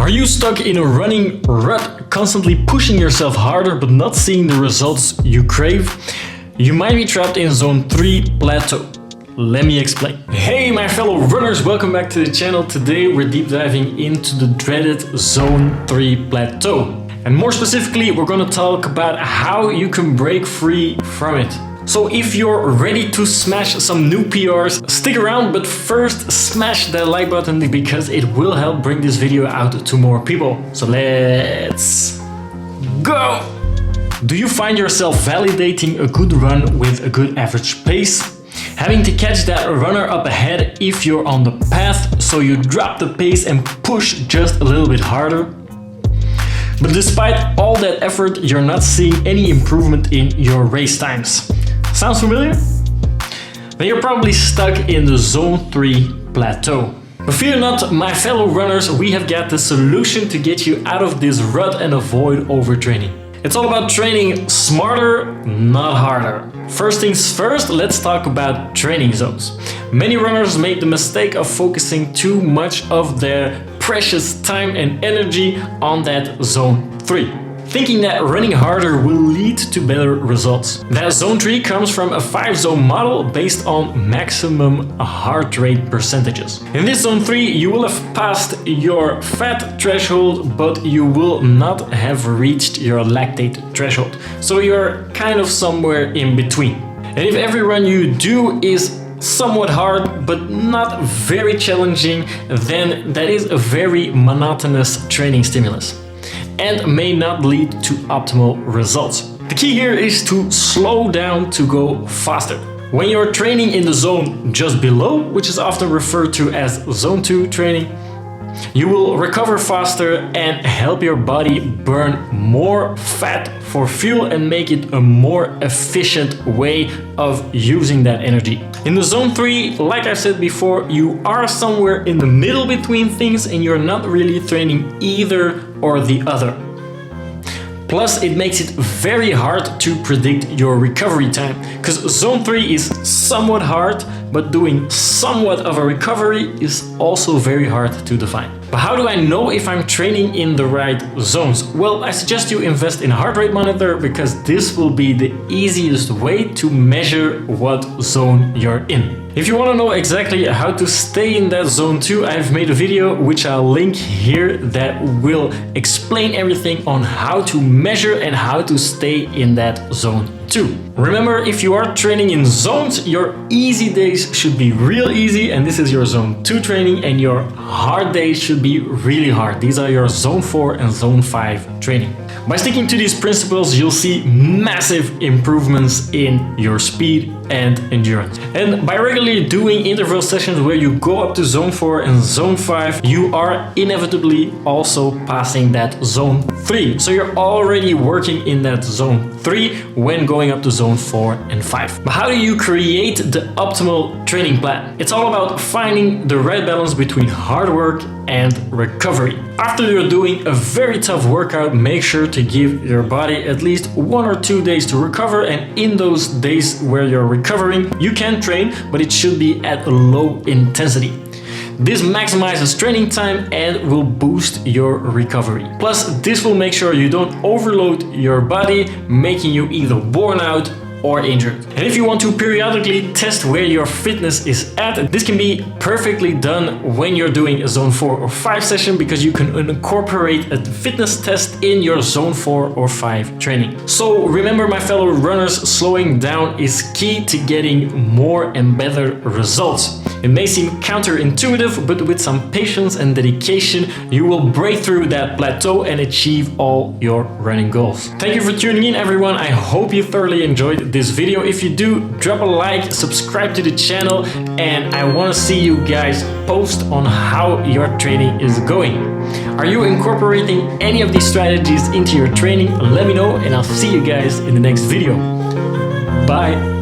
Are you stuck in a running rut, constantly pushing yourself harder but not seeing the results you crave? You might be trapped in Zone 3 Plateau. Let me explain. Hey my fellow runners, welcome back to the channel. Today we're deep diving into the dreaded Zone 3 Plateau. And more specifically, we're gonna talk about how you can break free from it. So if you're ready to smash some new PRs, stick around, but first smash that like button because it will help bring this video out to more people. So let's go! Do you find yourself validating a good run with a good average pace? Having to catch that runner up ahead if you're on the path, so you drop the pace and push just a little bit harder? But despite all that effort, you're not seeing any improvement in your race times. Sounds familiar? Then you're probably stuck in the Zone 3 Plateau. But fear not, my fellow runners, we have got the solution to get you out of this rut and avoid overtraining. It's all about training smarter, not harder. First things first, let's talk about training zones. Many runners make the mistake of focusing too much of their precious time and energy on that Zone 3. Thinking that running harder will lead to better results. That Zone 3 comes from a 5-zone model based on maximum heart rate percentages. In this Zone 3, you will have passed your fat threshold, but you will not have reached your lactate threshold. So you're kind of somewhere in between. And if every run you do is somewhat hard but not very challenging, then that is a very monotonous training stimulus and may not lead to optimal results. The key here is to slow down to go faster. When you're training in the zone just below, which is often referred to as Zone 2 training, you will recover faster and help your body burn more fat for fuel and make it a more efficient way of using that energy. In the Zone 3, like I said before, you are somewhere in the middle between things and you're not really training either or the other. Plus, it makes it very hard to predict your recovery time, because Zone 3 is somewhat hard, but doing somewhat of a recovery is also very hard to define. But how do I know if I'm training in the right zones? Well, I suggest you invest in a heart rate monitor because this will be the easiest way to measure what zone you're in. If you want to know exactly how to stay in that Zone 2, I've made a video which I'll link here that will explain everything on how to measure and how to stay in that Zone 2. Remember, if you are training in zones, your easy days should be real easy, and this is your Zone 2 training, and your hard days should be really hard. These are your Zone 4 and Zone 5 training. By sticking to these principles, you'll see massive improvements in your speed and endurance. And by regularly doing interval sessions where you go up to Zone 4 and Zone 5, you are inevitably also passing that Zone 3. So you're already working in that Zone 3 when going up to Zone 4 and 5. But how do you create the optimal training plan? It's all about finding the right balance between hard work and recovery. After you're doing a very tough workout, make sure to give your body at least 1 or 2 days to recover, and in those days where you're recovering, you can train, but it should be at a low intensity. This maximizes training time and will boost your recovery. Plus, this will make sure you don't overload your body, making you either worn out or injured. And if you want to periodically test where your fitness is at, this can be perfectly done when you're doing a Zone 4 or 5 session, because you can incorporate a fitness test in your Zone 4 or 5 training. So remember, my fellow runners, slowing down is key to getting more and better results. It may seem counterintuitive, but with some patience and dedication, you will break through that plateau and achieve all your running goals. Thank you for tuning in, everyone. I hope you thoroughly enjoyed this video. If you do, drop a like, subscribe to the channel, and I want to see you guys post on how your training is going. Are you incorporating any of these strategies into your training? Let me know, and I'll see you guys in the next video. Bye.